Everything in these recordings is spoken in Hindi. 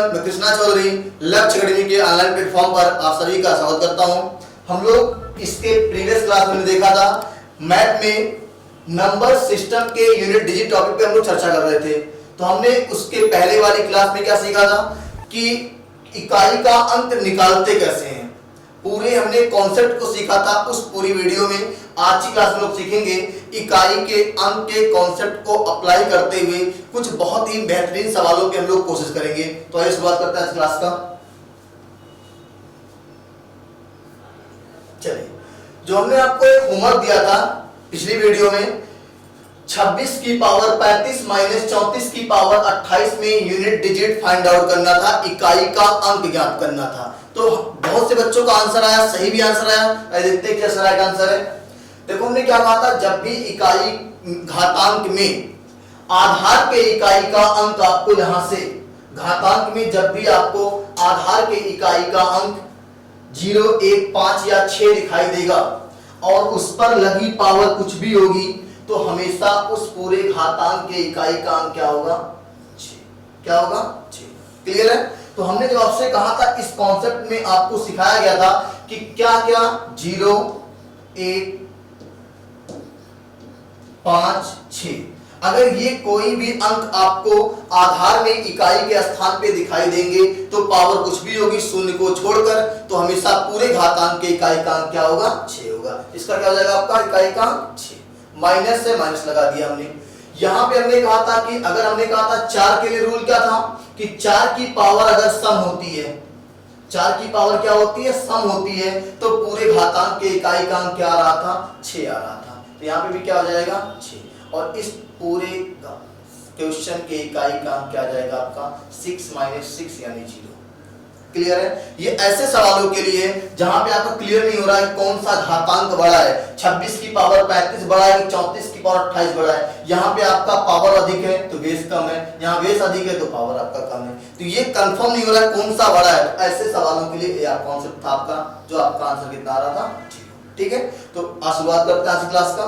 एवरीवन, मैं कृष्णा चौधरी लक्ष्य अकेडमी के ऑनलाइन प्लेटफॉर्म पर आप सभी का स्वागत करता हूं। हम लोग इसके प्रीवियस क्लास में देखा था मैथ में नंबर सिस्टम के यूनिट डिजिट टॉपिक पे हम लोग चर्चा कर रहे थे। तो हमने उसके पहले वाली क्लास में क्या सीखा था कि इकाई का अंक निकालते कैसे हैं, पूरे हमने कॉन्सेप्ट को सीखा था। उस पूरी वीडियो में आज की क्लास में लोग सीखेंगे इकाई के अंक के कॉन्सेप्ट को अप्लाई करते हुए कुछ बहुत ही बेहतरीन सवालों की हम लोग कोशिश करेंगे। तो आइए शुरुआत करते हैं इस क्लास का। चलिए, जो हमने आपको एक होमवर्क दिया था पिछली वीडियो में 26 की पावर 35 माइनस 34 की पावर 28 में यूनिट डिजिट फाइंड आउट करना था, इकाई का अंक ज्ञात करना था। तो बहुत से बच्चों का आंसर आया, सही भी आंसर आया। देखते हैं क्या राइट आंसर है। देखो, हमने क्या कहा था, जब भी इकाई घातांक में आधार के इकाई का अंक आपको यहां से घातांक में जब भी आपको आधार के इकाई का अंक 0, 1, 5 या 6 दिखाई देगा और उस पर लगी पावर कुछ भी होगी तो हमेशा उस पूरे घातांक के इकाई का अंक क्या होगा? 6। क्या होगा? 6। क्लियर है? तो हमने जो आपसे कहा था इस कॉन्सेप्ट में आपको सिखाया गया था कि क्या क्या 0, 1, 5, 6 अगर ये कोई भी अंक आपको आधार में इकाई के स्थान पे दिखाई देंगे तो पावर कुछ भी होगी शून्य को छोड़कर, तो हमेशा पूरे घातांक के इकाई का अंक क्या होगा? 6 होगा। इसका क्या हो जाएगा आपका इकाई का अंक? 6। माइनस से माइनस लगा दिया हमने। यहां पे हमने कहा था कि अगर हमने कहा था 4 के लिए रूल क्या था कि 4 की पावर अगर सम होती है, 4 की पावर क्या होती है? सम होती है, तो पूरे घातांक के इकाई का अंक क्या आ रहा था? 6 आ रहा था। तो यहाँ पे भी क्या हो जाएगा? 6। और इस पूरे क्वेश्चन के इकाई का अंक क्या आ जाएगा आपका? 6 माइनस 6 यानी 0। क्लियर है? ये ऐसे सवालों के लिए जहां पे आपको क्लियर नहीं हो रहा है कौन सा घातांक बड़ा है, 26 की पावर 35 बड़ा है कि 34 की पावर 28 बड़ा है। यहाँ पे आपका पावर अधिक है तो बेस कम है, यहाँ बेस अधिक है तो पावर आपका कम है। तो ये कंफर्म नहीं हो रहा है कौन सा बड़ा है। तो ऐसे सवालों के लिए यह कॉन्सेप्ट था आपका, जो आपका आंसर कितना आ रहा था? ठीक है, तो आज शुरुआत करते हैं आज क्लास का।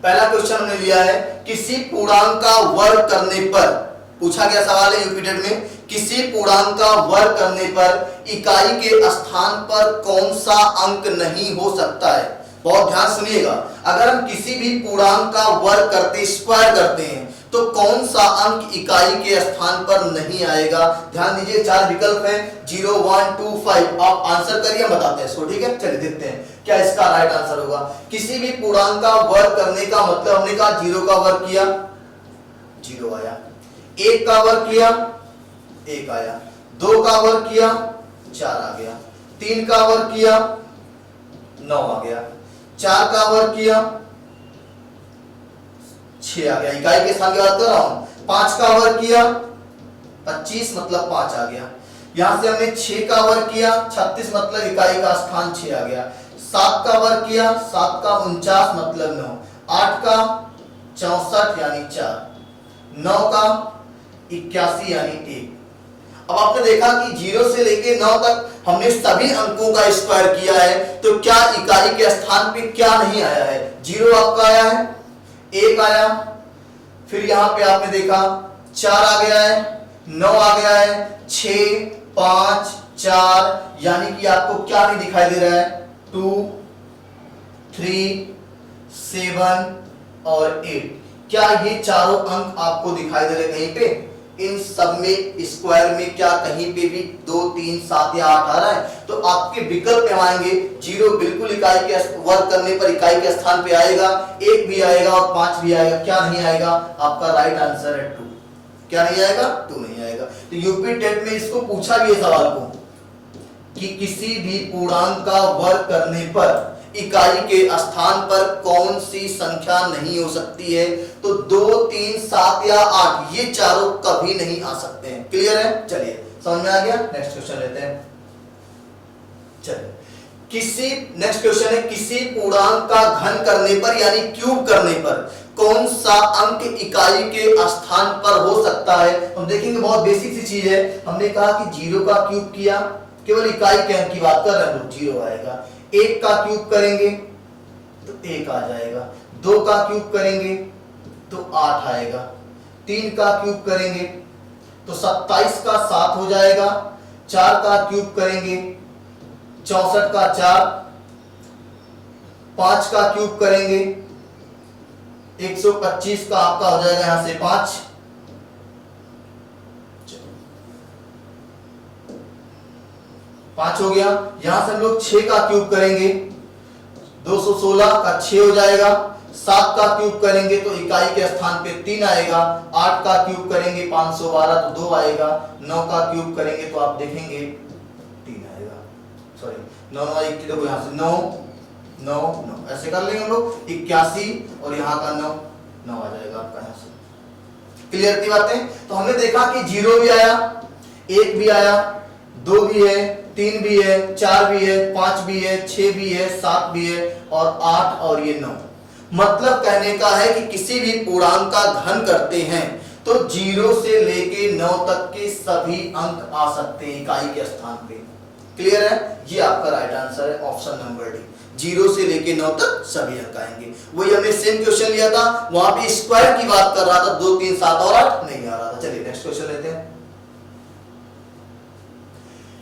पहला क्वेश्चन हमने लिया है, किसी पूर्णांक का वर्ग करने पर, पूछा गया सवाल है यूपी टेट में, किसी पूर्णांक का वर्ग करने पर इकाई के स्थान पर कौन सा अंक नहीं हो सकता है। बहुत ध्यान सुनिएगा, अगर हम किसी भी पूर्णांक का वर्ग करते, स्क्वायर करते हैं, तो कौन सा अंक इकाई के स्थान पर नहीं आएगा। ध्यान दीजिए, 4 विकल्प हैं, 0, 1, 2, 5। आप आंसर करिए, हम बताते हैं इसको। ठीक है, चलिए देखते हैं क्या इसका राइट आंसर होगा। किसी भी पूर्णांक का वर्ग करने का मतलब हमने कहा 0 का वर्ग किया 0 आया, 1 का वर्ग किया 1 आया, 2 का वर्ग किया 4 आ गया, 3 का वर्ग किया 9 आ गया, 4 का वर्ग किया 6 आ गया, इकाई के स्थान की बात कर रहा हूं। 5 का वर्ग किया 25 मतलब 5 आ गया। यहां से हमने 6 का वर्ग किया 36 मतलब इकाई का स्थान 6 आ गया। 7 का वर्ग किया 7 का 49 मतलब 9, 8 का 64 यानी 4, 9 का 81 यानी 1। अब आपने देखा कि 0 से लेके 9 तक हमने सभी अंकों का स्क्वायर किया है, तो क्या इकाई के स्थान पे क्या नहीं आया है? 0 आपका आया है, 1 आया, फिर यहां पे आपने देखा 4 आ गया है, 9 आ गया है, 6, 5, 4, यानी कि आपको क्या नहीं दिखाई दे रहा है? 2, 3, 7 और 8। क्या ये चारों अंक आपको दिखाई दे रहे कहीं पे? इन सब में स्क्वायर में क्या कहीं पे भी 2, 3, 7 या 8 आ रहा है? तो आपके विकल्प में आएंगे 0 बिल्कुल इकाई के वर्ग करने पर इकाई के स्थान पे आएगा, 1 भी आएगा और 5 भी आएगा। क्या नहीं आएगा? आपका राइट आंसर है 2। क्या नहीं आएगा? 2 नहीं आएगा। तो यूपी टेट में इसको पूछा भी है सवाल को कि किसी भी पूर्णांक का वर्ग करने पर इकाई के स्थान पर कौन सी संख्या नहीं हो सकती है? तो 2, 3, 7 या 8 ये चारों कभी नहीं आ सकते हैं। क्लियर है? चलिए, समझ में आ गया? नेक्स्ट क्वेश्चन लेते हैं। चलिए, नेक्स्ट क्वेश्चन है, किसी पूर्णांक का घन करने पर यानी क्यूब करने पर कौन सा अंक इकाई के स्थान पर हो सकता है? हम देखेंगे, बहुत बेसिक सी चीज है। हमने कहा कि 0 का क्यूब किया, केवल इकाई के अंक की बात कर रहे हैं, 0 आएगा। 1 का क्यूब करेंगे तो 1 आ जाएगा, 2 का क्यूब करेंगे तो 8 आएगा, 3 का क्यूब करेंगे तो 27 का 7 हो जाएगा, 4 का क्यूब करेंगे 64 का 4, 5 का क्यूब करेंगे 125 का आपका हो जाएगा यहां से 5, 5 हो गया। यहां से हम लोग 6 का क्यूब करेंगे 216 का 6 हो जाएगा, 7 का क्यूब करेंगे तो इकाई के स्थान पे 3 आएगा, 8 का क्यूब करेंगे 512 तो 2 आएगा, 9 का क्यूब करेंगे तो आप देखेंगे 3 आएगा, सॉरी 9 9 21 देखो यहां से 9 9 9 ऐसे कर लेंगे हम लोग 81 और यहाँ का 9 9 आ जाएगा आपका यहाँ से। क्लियर थी बातें? तो हमने देखा कि 0 भी आया, 1 भी आया, 2 भी है, 3 भी है, 4 भी है, 5 भी है, 6 भी है, 7 भी है और 8 और ये 9। मतलब कहने का है कि किसी भी पूर्णांक का घन करते हैं तो 0 से लेके 9 तक के सभी अंक आ सकते हैं इकाई के स्थान पे। क्लियर है? ये आपका राइट आंसर है ऑप्शन नंबर डी। 0 से लेके 9 तक सभी अंक आएंगे। वही हमने सेम क्वेश्चन लिया था, वहां पे स्क्वायर की बात कर रहा था, 2 3 7 और 8 नहीं आ रहा था। चलिए नेक्स्ट क्वेश्चन लेते हैं।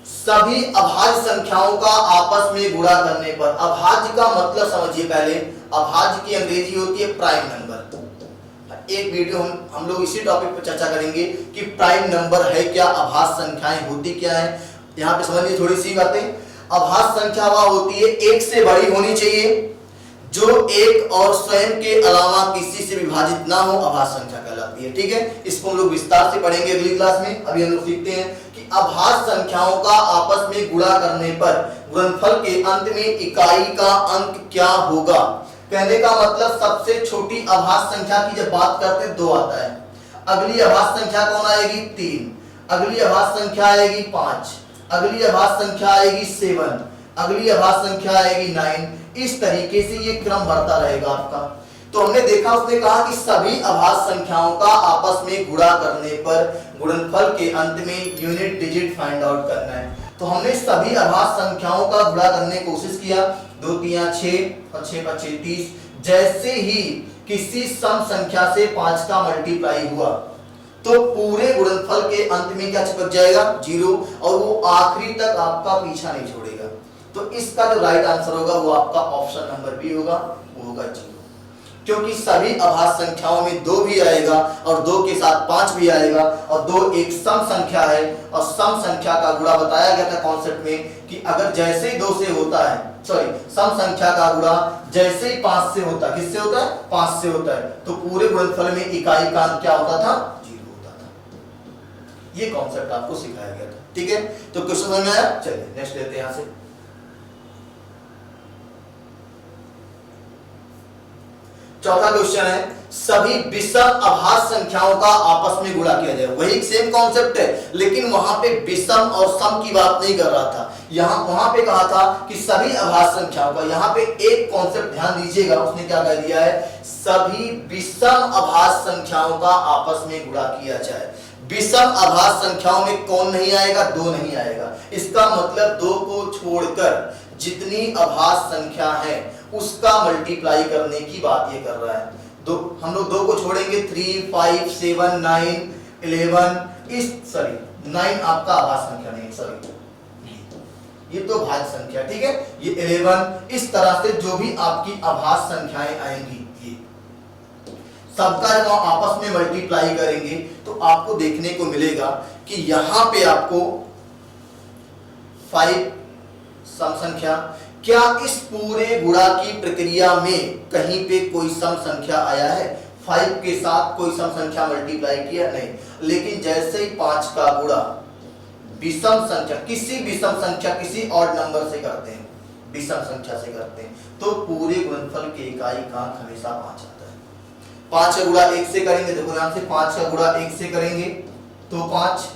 सभी अभाज्य संख्याओं का आपस में गुणा करने पर, अभाज्य का मतलब समझिए पहले, अभाज्य की अंग्रेजी होती है प्राइम नंबर। एक वीडियो हम लोग इसी टॉपिक पर चर्चा करेंगे कि प्राइम नंबर है क्या, अभाज्य संख्याएं होती क्या है। यहाँ पे समझिए थोड़ी सी बातें। अभाज्य संख्या वह होती है 1 से बड़ी होनी चाहिए, जो 1 और स्वयं के अलावा किसी से विभाजित ना हो, अभाज्य संख्या कहलाती है। ठीक है, इसको हम लोग विस्तार से पढ़ेंगे अगली क्लास में। अभी हम लोग सीखते हैं कि अभाज्य संख्याओं का आपस में गुणा करने पर गुणनफल के अंत में इकाई का अंक क्या होगा। कहने का मतलब सबसे छोटी अभाज्य संख्या की जब बात करते हैं 2 आता है, अगली अभाज्य संख्या कौन आएगी 3, अगली अभाज्य संख्या आएगी 5, अगली अभाज्य संख्या आएगी 7, अगली अभाज्य संख्या आएगी 9। इस तरीके से ये क्रम बढ़ता रहेगा आपका। तो हमने देखा, उसने कहा कि सभी अभाज्य संख्याओं का आपस में गुणा करने पर गुणनफल के अंत में यूनिट डिजिट फाइंड आउट करना है। तो हमने सभी अभाज्य संख्याओं का गुणा करने की कोशिश किया, 2 3 6 और 6 5 30। जैसे ही किसी सम संख्या से 5 का मल्टीप्लाई हुआ तो पूरे गुणनफल के अंत में क्या चिपक जाएगा 0, और वो आखिरी तक आपका पीछा नहीं छोड़ेगा। तो इसका जो राइट आंसर होगा वो आपका ऑप्शन नंबर बी होगा, वो होगा 0। क्योंकि सभी अभाज्य संख्याओं में 2 भी आएगा और 2 के साथ 5 भी आएगा, और 2 एक सम संख्या है, और सम संख्या का गुणा बताया गया था कॉन्सेप्ट में कि अगर जैसे ही 2 से होता है, सॉरी सम संख्या का गुणा जैसे ही 5 से होता है, किससे होता है 5 से होता है, तो पूरे गुणनफल में इकाई का अंक क्या होता था 0 होता था। ये कॉन्सेप्ट आपको सिखाया गया था। ठीक है, तो क्वेश्चन समझ में आया? चलिए नेक्स्ट लेते हैं यहां से। चौथा क्वेश्चन है, सभी विषम अभाज्य संख्याओं का आपस में गुणा किया जाए। वही सेम कॉन्सेप्ट है, लेकिन वहां पे विषम और सम की बात नहीं कर रहा था, यहां वहां पे कहा था कि सभी अभाज्य संख्याओं का। यहां पे एक कॉन्सेप्ट ध्यान दीजिएगा, उसने क्या कह दिया है, सभी विषम अभाज्य संख्याओं का आपस में गुणा किया जाए। विषम अभाज्य संख्याओं में कौन नहीं आएगा 2 नहीं आएगा। इसका मतलब 2 को छोड़कर जितनी अभाज्य संख्या है उसका मल्टीप्लाई करने की बात ये कर रहा है। हम लोग 2 को छोड़ेंगे, 3 5 7 9 11, इस सॉरी 9 आपका अभाज्य संख्या नहीं, सॉरी ये तो भाज्य संख्या। ठीक है, ये 11, इस तरह से जो भी आपकी अभाज्य संख्याएं आएंगी ये सबका जब आप आपस में मल्टीप्लाई करेंगे तो आपको देखने को मिलेगा कि यहां पे आपको 5 सम संख्या। क्या इस पूरे गुणा की प्रक्रिया में कहीं पे कोई सम संख्या आया है? 5 के साथ कोई सम संख्या मल्टीप्लाई किया नहीं, लेकिन जैसे ही 5 का गुणा विषम संख्या, किसी विषम संख्या किसी ऑड नंबर से करते हैं, विषम संख्या से करते हैं, तो पूरे गुणनफल की इकाई का अंक हमेशा 5 आता है। 5 का गुणा 1 से करेंगे, देखो ध्यान से, 5 का गुणा 1 से करेंगे तो 5,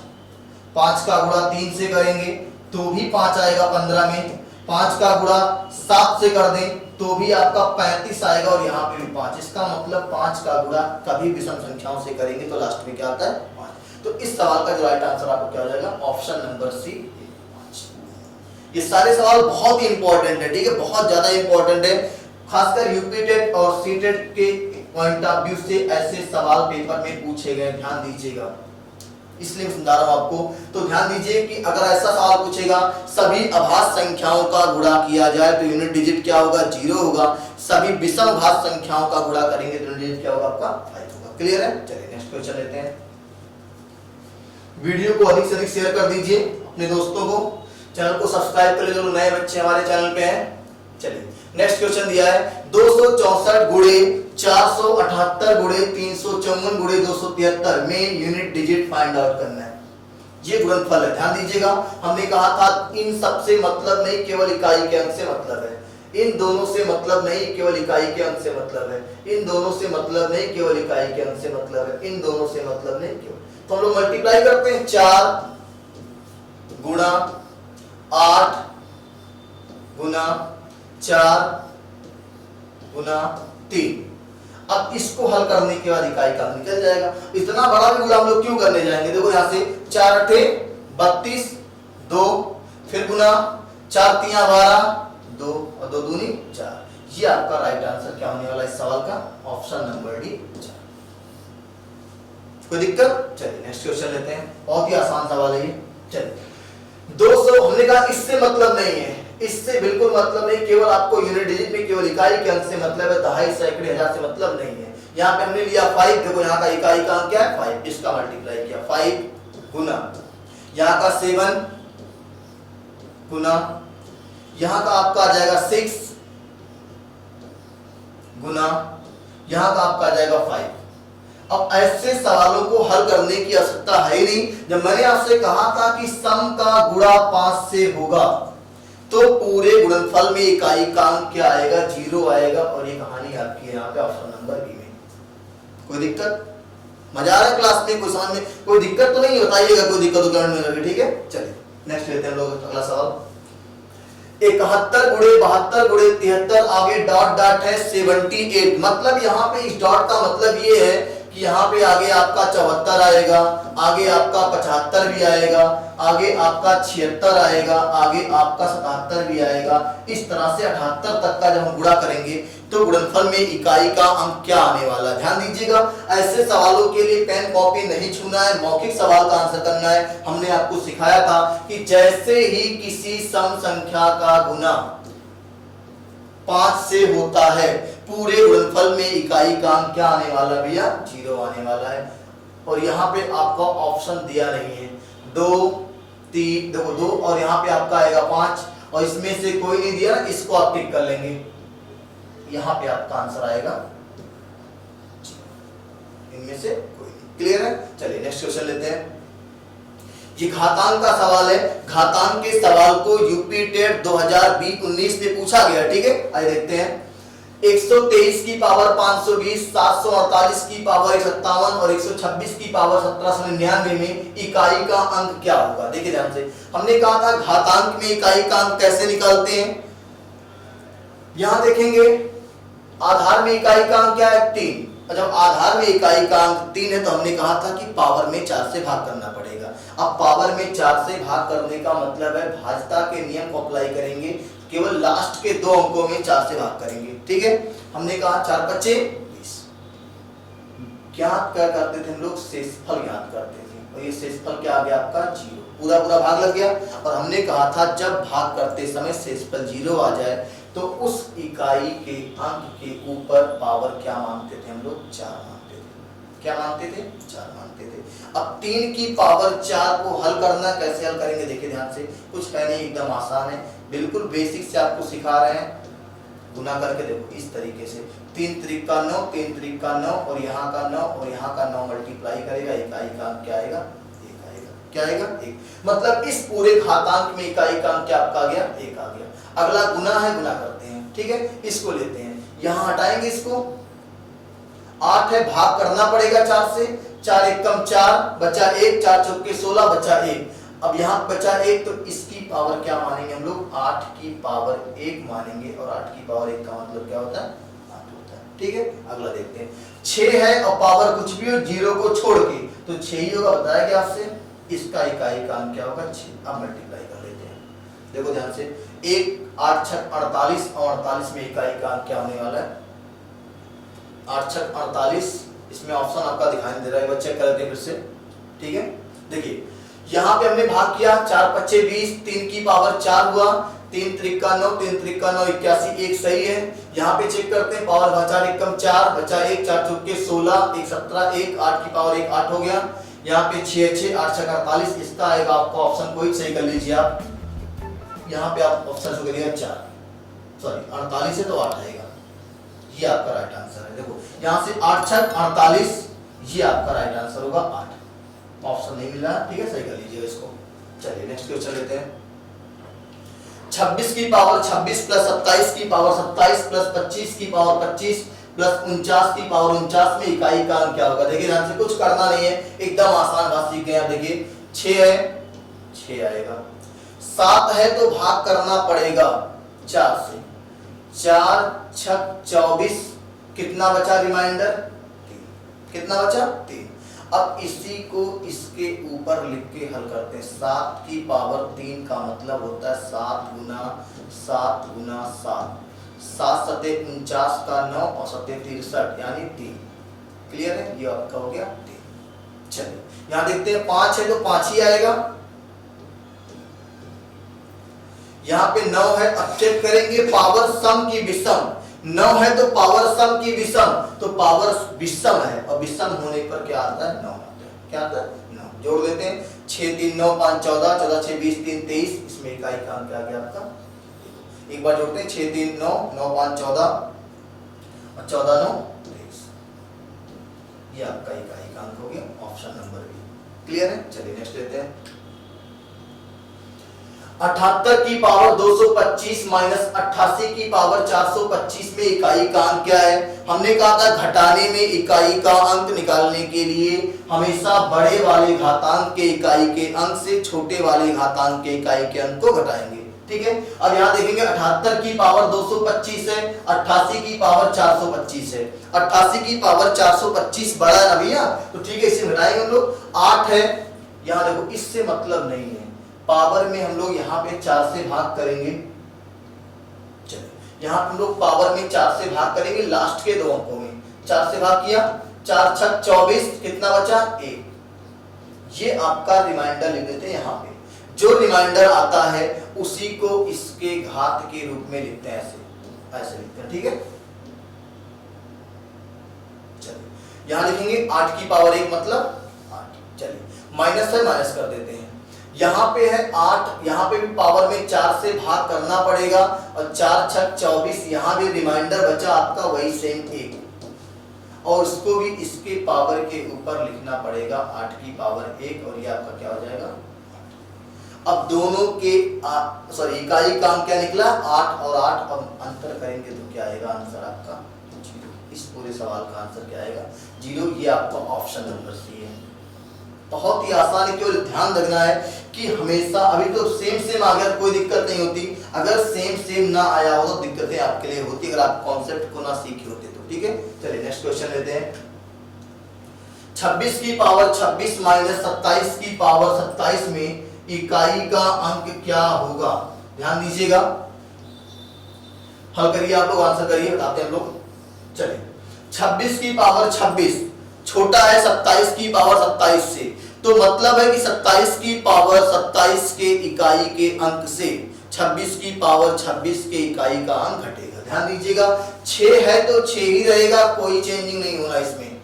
5 का गुणा 3 से करेंगे तो भी 5 आएगा 15 में, 5 का गुणा 7 से कर दें तो भी आपका 35 आएगा, और यहाँ पे भी 5। इसका मतलब 5 का गुणा कभी विषम संख्याओं से करेंगे तो लास्ट में क्या आता है 5। तो इस सवाल का जो राइट आंसर आपको क्या हो जाएगा, ऑप्शन नंबर सी 5। ये सारे सवाल बहुत ही इंपॉर्टेंट है। ठीक है, बहुत ज्यादा इंपॉर्टेंट है, खासकर यूपी टेट और सी टेट के पॉइंट ऑफ व्यू से ऐसे सवाल पेपर में पूछे गए, ध्यान दीजिएगा, इसलिए मैं समझा रहा हूं आपको। तो ध्यान दीजिए कि अगर ऐसा सवाल पूछेगा सभी अभाज्य संख्याओं का गुणा किया जाए तो यूनिट डिजिट क्या होगा, 0 होगा। सभी विषम भाज्य संख्याओं का गुणा करेंगे तो यूनिट डिजिट क्या होगा, आपका 5 होगा। क्लियर है? चलिए नेक्स्ट क्वेश्चन लेते हैं। वीडियो को अधिक से अधिक शेयर कर दीजिए अपने दोस्तों को, चैनल को सब्सक्राइब कर लीजिए जो नए बच्चे हमारे चैनल पे हैं। चलिए नेक्स्ट क्वेश्चन दिया है 264 गुणे 478 गुणे 354 गुणे 273 में यूनिट डिजिट फाइंड आउट करना है। ये गुणनफल है, ध्यान दीजिएगा। हमने कहा था इन सब से मतलब नहीं, केवल इकाई के अंक से मतलब है। इन दोनों से मतलब नहीं, केवल इकाई के अंक से मतलब है। इन दोनों से मतलब नहीं, केवल इकाई के अंक से मतलब है। इन दोनों से मतलब नहीं, केवल। तो हम लोग मल्टीप्लाई करते हैं, 4 गुणा 8 गुना 4 गुना 3। अब इसको हल करने के बाद इकाई का निकल जाएगा। इतना बड़ा भी गुणा हम लोग क्यों करने जाएंगे, देखो यहां से 4 अठे 32 2, फिर गुना 4 तिया 12 2 और 2 दूनी 4। ये आपका राइट आंसर क्या होने वाला है इस सवाल का, ऑप्शन नंबर डी 4। कोई दिक्कत? चलिए नेक्स्ट क्वेश्चन लेते हैं, बहुत ही आसान सवाल है ये। चलिए 200, हमने कहा इससे मतलब नहीं है, इससे बिल्कुल मतलब नहीं, केवल आपको यूनिट डिजिट में केवल इकाई के अंक से मतलब है, दहाई सैकड़े हजार से मतलब नहीं है। यहाँ पे हमने लिया 5, देखो यहाँ का इकाई का अंक क्या है 5, इसका मल्टीप्लाई किया 5 गुना यहाँ का 7 गुना यहाँ का आपका आ जाएगा 6 गुना यहाँ का आपका आ जाएगा 5। अब ऐसे सवालों को हल करने की आवश्यकता है ही नहीं। जब मैंने आपसे कहा था कि सम का गुणा 5 से होगा तो पूरे गुणनफल में इकाई का अंक क्या आएगा, 0 आएगा। और ये कहानी आपकी है यहाँ पे ऑप्शन नंबर बी में। कोई दिक्कत? मजा आ रहा है क्लास में? कोई समझ में कोई दिक्कत तो नहीं, बताइएगा कोई दिक्कत हो कमेंट में करके, ठीक है। चलिए नेक्स्ट लेते हैं हम लोग अगला सवाल। 71 गुणे 72 गुणे 73, आगे डॉट डॉट है 78। मतलब यहाँ पे इस डॉट का मतलब ये है कि यहाँ पे आगे आपका 74 आएगा, आगे आपका 75 भी आएगा, आगे आपका 76 आएगा, आगे आपका 77 भी आएगा। इस तरह से 78 तक का जब हम गुणा करेंगे तो गुणनफल में इकाई का अंक क्या आने वाला है। ध्यान दीजिएगा, ऐसे सवालों के लिए पेन कॉपी नहीं छूना है, मौखिक सवाल का आंसर करना है। हमने आपको सिखाया था कि जैसे ही किसी सम संख्या का गुना 5 से होता है पूरे गुणनफल में इकाई का अंक क्या आने वाला है भैया, 0 आने वाला है। और यहाँ पे आपका ऑप्शन दिया नहीं है, 2 3 देखो 2 और यहाँ पे आपका आएगा 5 और इसमें से कोई नहीं दिया, इसको आप टिक कर लेंगे, यहाँ पे आपका आंसर आएगा, इनमें से कोई नहीं। क्लियर है? चलिए नेक्स्ट क्वेश्चन लेते हैं। ये घातांक का सवाल है। घातांक के सवाल को यूपी टेट 2019 में पूछा गया, ठीक है। आइए देखते हैं। 123 की पावर 520, 748 की पावर 57 और 126 की पावर 1799 में इकाई का अंक क्या होगा। देखिए ध्यान से, हमने कहा था घातांक में इकाई का अंक कैसे निकालते हैं। यहां देखेंगे आधार में इकाई का अंक क्या है, 3। जब आधार में इकाई का अंक 3 है तो हमने कहा था कि पावर में 4 से भाग करना पड़ेगा। अब पावर में 4 से भाग करने का मतलब है भाजता के नियम को अप्लाई करेंगे, केवल लास्ट के 2 अंकों में 4 से भाग करेंगे, ठीक है। हमने कहा 4 5 20। ज्ञात क्या करते थे हम लोग, शेषफल ज्ञात करते थे, और ये शेषफल क्या आ गया आपका 0, पूरा पूरा भाग लग गया। और हमने कहा था जब भाग करते समय शेषफल 0 आ जाए तो उस इकाई के अंक के ऊपर पावर क्या मानते थे हम लोग, 4 मानते थे। क्या मानते थे, 4 मानते थे। अब 3 की पावर 4 को हल करना, कैसे हल करेंगे देखिए ध्यान से, कुछ है नहीं, एकदम आसान है, बिल्कुल बेसिक से आपको सिखा रहे हैं। गुना करके देखो इस तरीके से, 3 त्रिक का 9, 3 त्रिक का 9 और यहाँ का 9 और यहाँ का 9 मल्टीप्लाई करेगा, इकाई का अंक क्या आएगा, 1 आएगा। क्या आएगा, 1। मतलब इस पूरे घातांक में इकाई का अंक क्या आपका आ गया, 1 आ गया। अगला गुना है, गुना करते हैं, ठीक है। इसको लेते हैं, यहाँ हटाएंगे इसको, 8 है, भाग करना पड़ेगा 4 से, 4 1 कम 4 बचा 1, 4 चौके 16 बचा 1। अब यहाँ बचा 1 तो इसकी पावर क्या मानेंगे हम लोग, 8 की पावर 1 मानेंगे। और 8 की पावर 1 का मतलब क्या होता है, 8 होता है, ठीक है। अगला देखते हैं, 6 है और पावर कुछ भी हो 0 को छोड़ के तो 6 ही होगा, बताया गया आपसे। इसका इकाई का अंक क्या होगा, 6। अब मल्टीप्लाई कर लेते हैं, देखो ध्यान से, 1 8 6 48 और 48 में इकाई का अंक क्या होने वाला है, 8 छक 48, इसमें ऑप्शन आपका दिखाई नहीं दे रहा है, एक बार चेक कर लेते हैं फिर से। ठीक है, देखिए यहाँ पे हमने भाग किया, 4 पच्चे 20, 3 की पावर 4 हुआ, 3 त्रिका 9, 3 त्रिका 9 81, एक सही है। यहाँ पे चेक करते हैं, पावर बचा एकम 4, बचा 1, 4 चौके 16, 1 17, 1 8 की पावर 1 8 हो गया। यहाँ पे 6 6 8 छक 48, इसका आएगा आपका ऑप्शन, कोई सही कर लीजिए आप। यहाँ पे आप ऑप्शन जो करिएगा 4, सॉरी 48 है तो 8 आएगा, ये आपका राइट आंसर है। देखो यहाँ से 8 छक 48, ये आपका राइट आंसर होगा 8, ऑप्शन नहीं मिल रहा, ठीक है, सही कर लीजिए इसको। चलिए नेक्स्ट क्वेश्चन लेते हैं। 26 की पावर 26 प्लस 27 की पावर 27 प्लस 25 की पावर 25 प्लस 49 की पावर 49 में इकाई का अंक क्या होगा? देखिए ध्यान से, कुछ करना नहीं है, एकदम आसान बात सीख गए आप। देखिए 6 है, 6 आएगा। 7 है तो भाग करना पड़ेगा 4 से, 4 छक 24, कितना बचा रिमाइंडर? 3, कितना बचा? 3। अब इसी को इसके ऊपर लिख के हल करते हैं। 7 की पावर 3 का मतलब होता है 7 गुना 7 गुना 7, 7 सते 49 का 9 और सते 63 यानी 3। क्लियर है, ये आपका हो गया 3। चलिए यहाँ देखते हैं, 5 है तो 5 ही आएगा। यहाँ पे 9 है, अब चेक करेंगे पावर सम की विषम। 9 है तो पावर सम की विषम, तो पावर विषम है और विषम होने पर क्या आता है? 9 आता है। क्या आता है? 9। जोड़ देते हैं, 6 3 9 5 14, 14 6 20, 3 23, इसमें इकाई का अंक क्या आ गया आपका? एक बार जोड़ते हैं, 6 3 9, 9 5 14 और 14 9 23, ये आपका इकाई का अंक हो गया, ऑप्शन नंबर बी। क्लियर है, चलिए नेक्स्ट लेते हैं। 78 की पावर 225 माइनस 88 की पावर 425 में इकाई का अंक क्या है? हमने कहा था घटाने में इकाई का अंक निकालने के लिए हमेशा बड़े वाले घातांक के इकाई के अंक से छोटे वाले घातांक के इकाई के अंक को घटाएंगे। ठीक है, अब यहाँ देखेंगे 78 की पावर 225 है, 88 की पावर 425 है। 88 की पावर 425 बड़ा है ना भैया, तो ठीक है, इसे घटाएंगे हम लोग। 8 है, यहाँ देखो इससे मतलब नहीं है, पावर में हम लोग यहाँ पे 4 से भाग करेंगे। चलिए यहाँ हम लोग पावर में 4 से भाग करेंगे, लास्ट के 2 अंकों में 4 से भाग किया, 4 छक 24, कितना बचा? 1। ये आपका रिमाइंडर लिख देते हैं। यहाँ पे जो रिमाइंडर आता है उसी को इसके घात के रूप में लिखते हैं, ऐसे ऐसे लिखते हैं। ठीक है, चलिए यहाँ लिखेंगे 8 की पावर 1 मतलब 8। चलिए माइनस है, माइनस कर देते हैं। यहाँ पे है 8, यहाँ पे भी पावर में 4 से भाग करना पड़ेगा और 4 छक 24, यहाँ भी रिमाइंडर बचा आपका वही सेम 1, और उसको भी इसके पावर के ऊपर लिखना पड़ेगा 8 की पावर 1, और ये आपका क्या हो जाएगा? अब दोनों के सॉरी इकाई का अंक क्या निकला? 8 और 8, अब अंतर करेंगे तो क्या आएगा आंसर आपका? 0। इस पूरे सवाल का आंसर क्या आएगा? 0। ये आपका ऑप्शन नंबर सी है। बहुत ही आसान है, केवल ध्यान रखना है कि हमेशा, अभी तो सेम आ गया तो कोई दिक्कत नहीं होती, अगर सेम ना आया हो तो दिक्कतें आपके लिए होती, अगर आप कॉन्सेप्ट को ना सीखे होते तो। ठीक है, चलिए नेक्स्ट क्वेश्चन लेते हैं। 26 की पावर 26 माइनस 27 की पावर 27 में इकाई का अंक क्या होगा? ध्यान दीजिएगा, हल करिए आप लोग, आंसर करिए, बताते हैं हम लोग। चलिए 26 की पावर 26 छोटा है 27 की पावर 27 से, तो मतलब है कि 27 की पावर 27 के इकाई के अंक से 26 की पावर 26 के इकाई का अंक घटेगा। ध्यान दीजिएगा, 6 है तो 6 ही रहेगा, कोई चेंजिंग नहीं होना इसमें।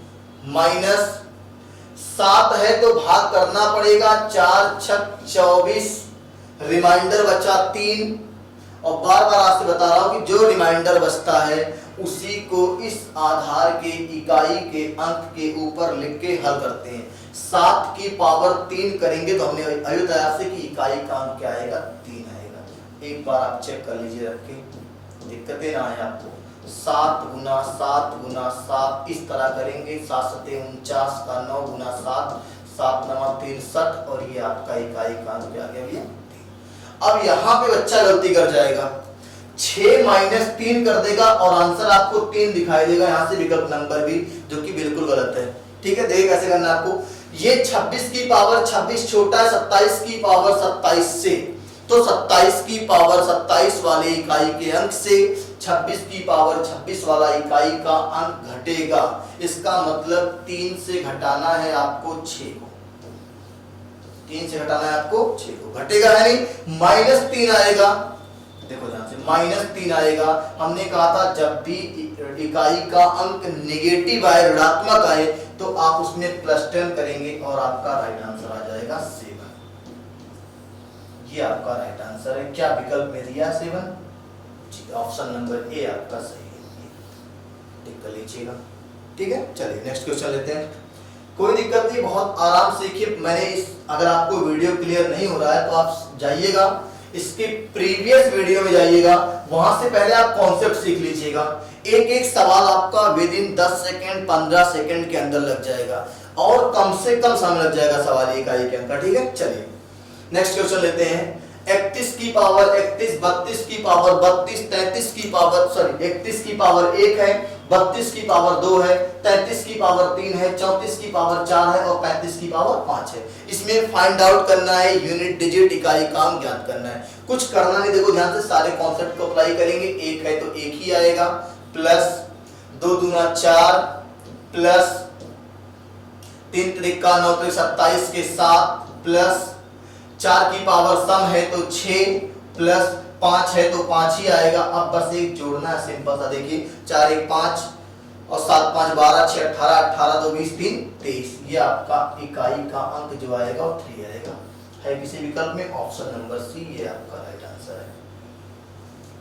माइनस 7 है तो भाग करना पड़ेगा, 4 छक 24, रिमाइंडर बचा 3, और बार बार आपसे बता रहा हूं कि जो रिमाइंडर बचता है उसी को इस आधार के इकाई के अंक के ऊपर लिख के हल करते हैं। 7 की पावर 3 करेंगे तो हमने अभी बताया से कि इकाई का अंक क्या आएगा? 3 आएगा। एक बार आप चेक कर लीजिए, रख के दिक्कतें ना आए आपको। 7 गुना 7 गुना 7 इस तरह करेंगे, 7 सते 49 का 9 गुना 7, 7 9 63, और ये आपका इकाई का अंक क्या आ गया भैया? 3। अब यहाँ पे बच्चा गलती कर जाएगा, 6 माइनस 3 कर देगा और आंसर आपको 3 दिखाई देगा, यहाँ से विकल्प नंबर भी, जो कि बिल्कुल गलत है। ठीक है, देखिए कैसे करना है आपको। ये 26 की पावर 26 छोटा है 27 की पावर 27 से, तो 27 की पावर 27 वाले इकाई के अंक से 26 की पावर 26 वाला इकाई का अंक घटेगा, इसका मतलब 3 से घटाना है आपको 6 को, 3 से घटाना है आपको 6 को, घटेगा है नहीं, -3 आएगा। देखो ध्यान से, -3 आएगा। हमने कहा था जब भी इकाई का अंक नेगेटिव आए, ऋणात्मक आए, तो आप उसमें +10 करेंगे और आपका राइट आंसर आ जाएगा 7। ये आपका राइट आंसर है। क्या विकल्प में दिया 7? ऑप्शन नंबर ए आपका सही है, टिक कर लीजिएगा। ठीक है, चलिए नेक्स्ट क्वेश्चन लेते हैं। कोई दिक्कत नहीं, बहुत आराम से देखिए। अगर आपको वीडियो क्लियर नहीं हो रहा है तो आप जाइएगा इसके प्रीवियस वीडियो में जाइएगा, वहां से पहले आप कॉन्सेप्ट सीख लीजिएगा। एक एक सवाल आपका विद इन 10 सेकंड 15 सेकंड के अंदर लग जाएगा और कम से कम समय लग जाएगा सवाल इकाई के अंदर। ठीक है, चलिए नेक्स्ट क्वेश्चन लेते हैं। 31 की पावर 31, 32 की पावर 32, 33 की पावर 31 की पावर 1 है, 32 की पावर 2 है, 33 की पावर 3 है, 34 की पावर 4 है और 35 की पावर 5 है। इसमें फाइंड आउट करना है यूनिट डिजिट, इकाई काम ज्ञात करना है। कुछ करना नहीं, देखो ध्यान से सारे कॉन्सेप्ट को अप्लाई करेंगे। 1 है तो 1 ही आएगा, प्लस 2 दूना 4, प्लस 3 त्रिका 9 तो 27 के 7, प्लस 4 की पावर सम है तो 6, प्लस 5 है तो 5 ही आएगा। अब बस एक जोड़ना है सिंपल सा, देखिए 4 1 5 और 7 5 12, 6 18, 18 2 20, 3 23। ये आपका इकाई का अंक जो आएगा वो 3 आएगा। है किसी विकल्प में? ऑप्शन नंबर सी, ये आपका राइट आंसर है।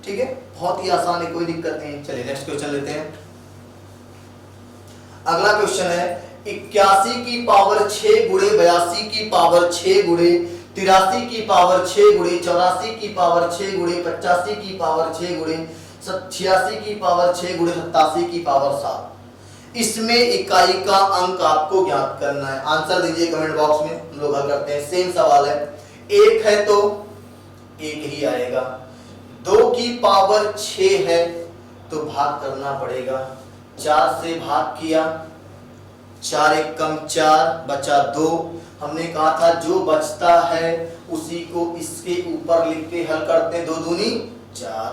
ठीक है, बहुत ही आसान है, कोई दिक्कत नहीं। चलिए नेक्स्ट क्वेश्चन लेते हैं। अगला क्वेश्चन है 81 की पावर 6 गुणे 82 की पावर 6 गुणे 83 की पावर 6 गुणे 84 की पावर 6 गुणे 85 की पावर 6 गुणे 86 की पावर 6 गुणे 87 की पावर 7। इसमें इकाई का अंक आपको ज्ञात करना है। आंसर दीजिए कमेंट बॉक्स में, हम लोग हल करते हैं। सेम सवाल है, 1 है तो 1 ही आएगा, 2 की पावर 6 है तो भाग करना पड़ेगा, 4 से भाग किया, 4 1 कम 4 बचा 2। हमने कहा था जो बचता है उसी को इसके ऊपर लिख के हल करते हैं, 2 दूनी 4,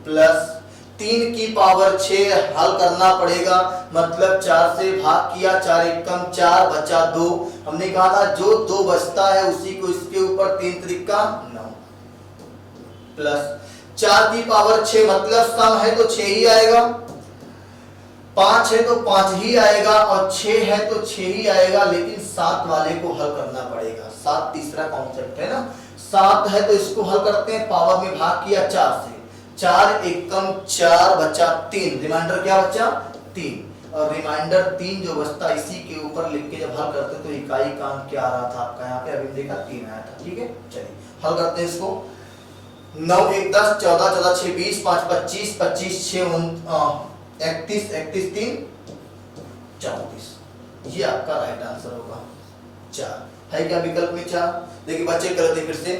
प्लस 3 की पावर 6 हल करना पड़ेगा, मतलब 4 से भाग किया, 4 1 कम 4 बचा 2। हमने कहा था जो 2 बचता है उसी को इसके ऊपर 3 त्रिका 9, प्लस 4 की पावर 6 मतलब सम है तो 6 ही आएगा, 5 है तो 5 ही आएगा और 6 है तो 6 ही आएगा, लेकिन 7 वाले को हल करना पड़ेगा। 7 तीसरा कॉन्सेप्ट है ना, 7 है तो इसको हल करते हैं, पावर में भाग किया 4 से, 4 1 कम 4 बचा 3, रिमाइंडर क्या बचा 3, और रिमाइंडर 3 जो बचता इसी के ऊपर लिख के जब हल करते तो इकाई का अंक क्या आ रहा था आपका, यहाँ पे अभी देखा 3 आया था। ठीक है, चलिए हल करते हैं इसको। 9 1 10, 14 14 6 20, 5 25, 25 6 31 31 3 34। ये आपका राइट आंसर होगा 4। है क्या विकल्प में 4? देखिए बच्चे करते फिर से,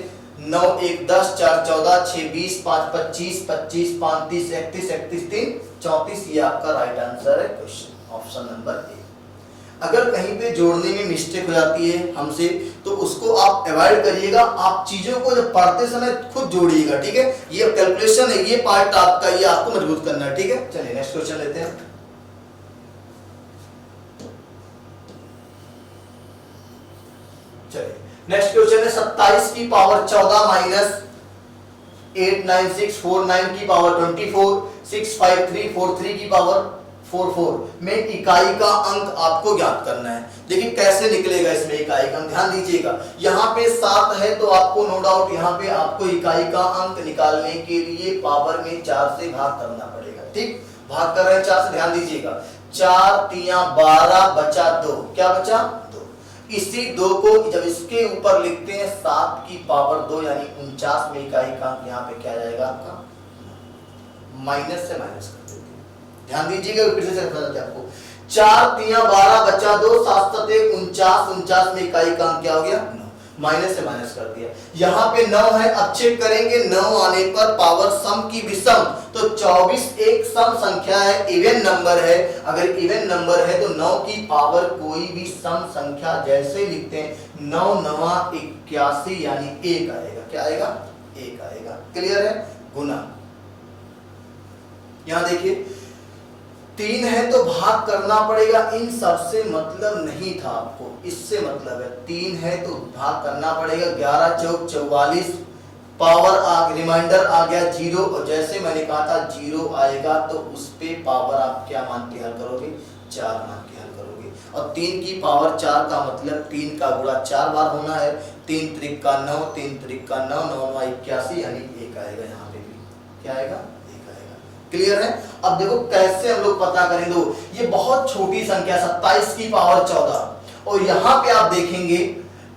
9 1 10, 4 14, 6 20, 5 25, 25 5 30 31 31 3 34। ये आपका राइट आंसर है क्वेश्चन, ऑप्शन नंबर ए। अगर कहीं पे जोड़ने में मिस्टेक हो जाती है हमसे तो उसको आप अवॉइड करिएगा, आप चीजों को जब पढ़ते समय खुद जोड़िएगा। ठीक है, ये कैलकुलेशन है, ये पार्ट आपका, ये आपको मजबूत करना है। ठीक है, चलिए नेक्स्ट क्वेश्चन लेते हैं। चलिए नेक्स्ट क्वेश्चन है 27 की पावर 14 माइनस 89649 की पावर 24 65343 की पावर 44 में इकाई का अंक आपको ज्ञात करना है। देखिए कैसे निकलेगा इसमें इकाई का अंक, ध्यान दीजिएगा। यहाँ पे 7 है तो आपको नो डाउट यहाँ पे आपको इकाई का अंक निकालने के लिए पावर में 4 से भाग करना पड़ेगा। ठीक, भाग कर रहे हैं 4 से, ध्यान दीजिएगा। 4 3 12 बचा 2, क्या बचा 2। इसी 2 को जब इसके ऊपर लिखते हैं 7 की पावर 2 यानी 49 में इकाई का अंक यहाँ पे क्या जाएगा आपका, माइनस से माइनस कर देते हैं। ध्यान दीजिएगा, फिर से आपको 4 3 12 बचा 2, 7 7 49, 49 में इकाई का अंक क्या हो गया 9, माइनस से माइनस कर दिया। यहाँ पे 9 है, अब चेक करेंगे 9 आने पर पावर सम की विषम, तो 24 एक सम संख्या है, इवन नंबर है। अगर इवन नंबर है तो 9 की पावर कोई भी सम संख्या जैसे लिखते हैं 9 9 81 यानी 1 आएगा। क्या आएगा, 1 आएगा। क्लियर है, गुना यहाँ देखिए 3 है तो भाग करना पड़ेगा, इन सब से मतलब नहीं था आपको, इससे मतलब है 3 है तो भाग करना पड़ेगा। 11 चौक 44, पावर रिमाइंडर आ गया 0, और जैसे मैंने कहा था 0 आएगा तो उस पे पावर आप क्या मान के हल करोगे, 4 मान के हल करोगे। और 3 की पावर 4 का मतलब 3 का गुणा 4 बार होना है। 3 त्रिक का 9, 3 त्रिक का 9, 9 9 81, यानी 1 आएगा। यहाँ पे भी क्या आएगा, 1 आएगा। क्लियर है। अब देखो कैसे हम लोग पता करें, दो ये बहुत छोटी संख्या 27 की पावर 14, और यहाँ पे आप देखेंगे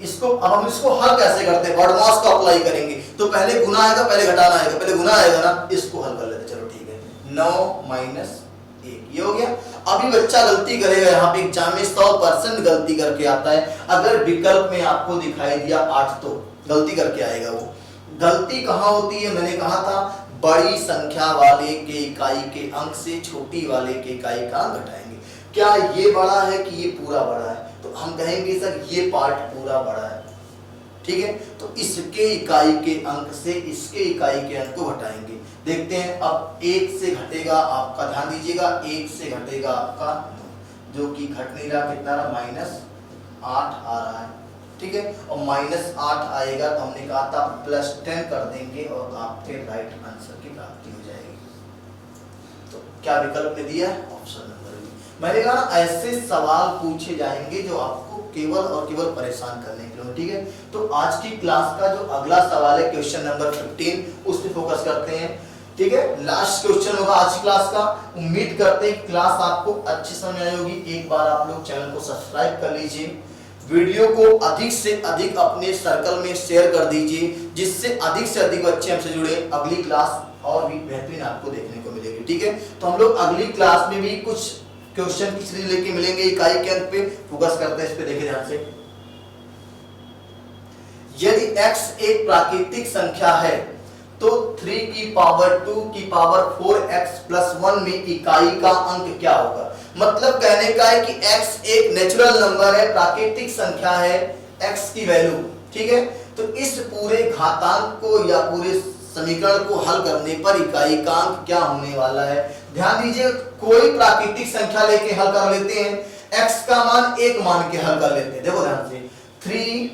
इसको, अब हम इसको हल कैसे करते हैं, वर्डमास को अप्लाई करेंगे। तो पहले गुना आएगा, पहले घटाना आएगा, पहले गुना आएगा ना, इसको हल कर लेते। चलो ठीक है, 9 माइनस 1 ये हो गया। अभी बच्चा गलती करेगा, यहाँ पे एग्जाम में 100% गलती करके आता है। अगर विकल्प में आपको दिखाई दिया 8 तो गलती करके आएगा। वो गलती कहाँ होती है, मैंने कहा था बड़ी संख्या वाले के इकाई के अंक से छोटी वाले के इकाई का अंक घटाएंगे। क्या ये बड़ा है कि ये पूरा बड़ा है, तो हम कहेंगे सर ये पार्ट पूरा बड़ा है, ठीक है। तो इसके इकाई के अंक से इसके इकाई के अंक को घटाएंगे। देखते हैं, अब 1 से घटेगा आपका, ध्यान दीजिएगा, 1 से घटेगा आपका 9, जो कि घट नहीं रहा, कितना रहा, -8 आ रहा है, ठीक है। और -8 आएगा तो हमने कहा था +10 कर देंगे और आपके राइट आंसर की प्राप्ति हो जाएगी। तो क्या विकल्प में दिया है, ऑप्शन नंबर बी। मैंने कहा ना ऐसे सवाल पूछे जाएंगे जो आपको केवल और केवल परेशान करने के लिए, ठीक है। तो आज की क्लास का जो अगला सवाल है क्वेश्चन नंबर 15, उस पर फोकस करते हैं, ठीक है। लास्ट क्वेश्चन होगा आज की क्लास का। उम्मीद करते हैं क्लास आपको अच्छी समझ आई होगी। एक बार आप लोग चैनल को सब्सक्राइब कर लीजिए, वीडियो को अधिक से अधिक अपने सर्कल में शेयर कर दीजिए, जिससे अधिक से अधिक बच्चे हमसे जुड़े। अगली क्लास और भी बेहतरीन आपको देखने को मिलेगी, ठीक है। तो हम लोग अगली क्लास में भी कुछ क्वेश्चन की सीरीज लेके मिलेंगे, इकाई के अंक पे फोकस करते हैं, इस पे देखिए ध्यान से। यदि x एक प्राकृतिक संख्या है तो 3 की पावर 2 की पावर 4x प्लस 1 में इकाई का अंक क्या होगा। मतलब कहने का है कि x एक नेचुरल नंबर है, प्राकृतिक संख्या है, x की वैल्यू, ठीक है। तो इस पूरे घातांक को या पूरे समीकरण को हल करने पर इकाई का अंक क्या होने वाला है। ध्यान दीजिए, कोई प्राकृतिक संख्या लेके हल कर लेते हैं, x का मान 1 मान के हल कर लेते हैं। देखो ध्यान से, 3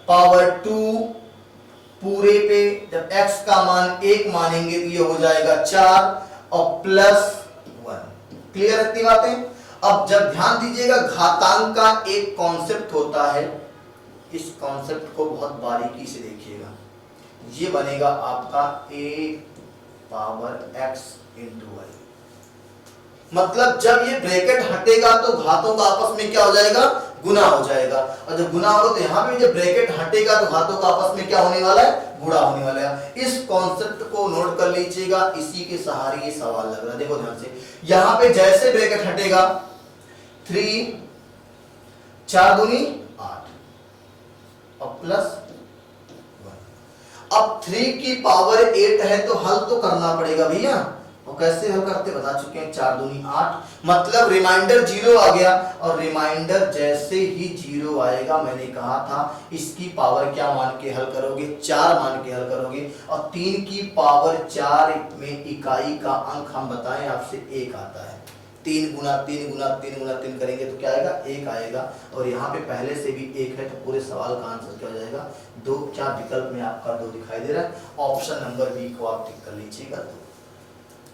पावर 2 पूरे पे जब x का मान 1 मानेंगे तो ये हो जाएगा 4 और प्लस 1। क्लियर है इतनी बातें। अब जब ध्यान दीजिएगा, घातांक का एक कॉन्सेप्ट होता है, इस कॉन्सेप्ट को बहुत बारीकी से देखिएगा। ये बनेगा आपका a power x into Y. मतलब जब ये ब्रैकेट हटेगा तो घातों का आपस में क्या हो जाएगा, गुना हो जाएगा। और जब गुना होगा तो यहाँ पे जब ब्रैकेट हटेगा तो घातों का आपस में क्या होने वाला है, गुणा होने वाला है। इस कॉन्सेप्ट को नोट कर लीजिएगा, इसी के सहारे ये सवाल लग रहा है। देखो ध्यान से, यहाँ पे जैसे ब्रैकेट हटेगा 3 4 दूनी 8 और प्लस 1। अब 3 की पावर 8 है तो हल तो करना पड़ेगा भैया, और कैसे हल करते बता चुके हैं, 4 दूनी 8, मतलब रिमाइंडर 0 आ गया। और रिमाइंडर जैसे ही 0 आएगा, मैंने कहा था इसकी पावर क्या मान के हल करोगे, 4 मान के हल करोगे। और 3 की पावर 4 में इकाई का अंक हम बताएं आपसे 1 आता है। 3 गुना 3 गुना 3 गुना 3 करेंगे तो क्या आएगा, 1 आएगा। और यहाँ पे पहले से भी 1 है तो पूरे सवाल का आंसर क्या हो जाएगा, 2। क्या विकल्प में आपका 2 दिखाई दे रहा है, ऑप्शन नंबर बी को आप टिक कर लीजिएगा, 2।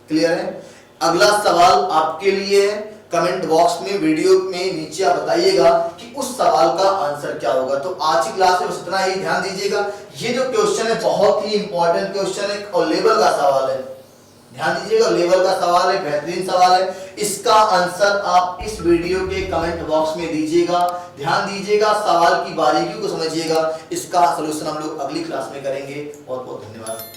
क्लियर है। अगला सवाल आपके लिए है, कमेंट बॉक्स में वीडियो में नीचे आप बताइएगा कि उस सवाल का आंसर क्या होगा। तो आज की क्लास में बस इतना ही। ध्यान दीजिएगा, ये जो क्वेश्चन है बहुत ही इंपॉर्टेंट क्वेश्चन है और लेवल का सवाल है। ध्यान दीजिएगा, लेवल का सवाल है, बेहतरीन सवाल है। इसका आंसर आप इस वीडियो के कमेंट बॉक्स में दीजिएगा। ध्यान दीजिएगा, सवाल की बारीकियों को समझिएगा। इसका सलूशन हम लोग अगली क्लास में करेंगे। बहुत बहुत धन्यवाद।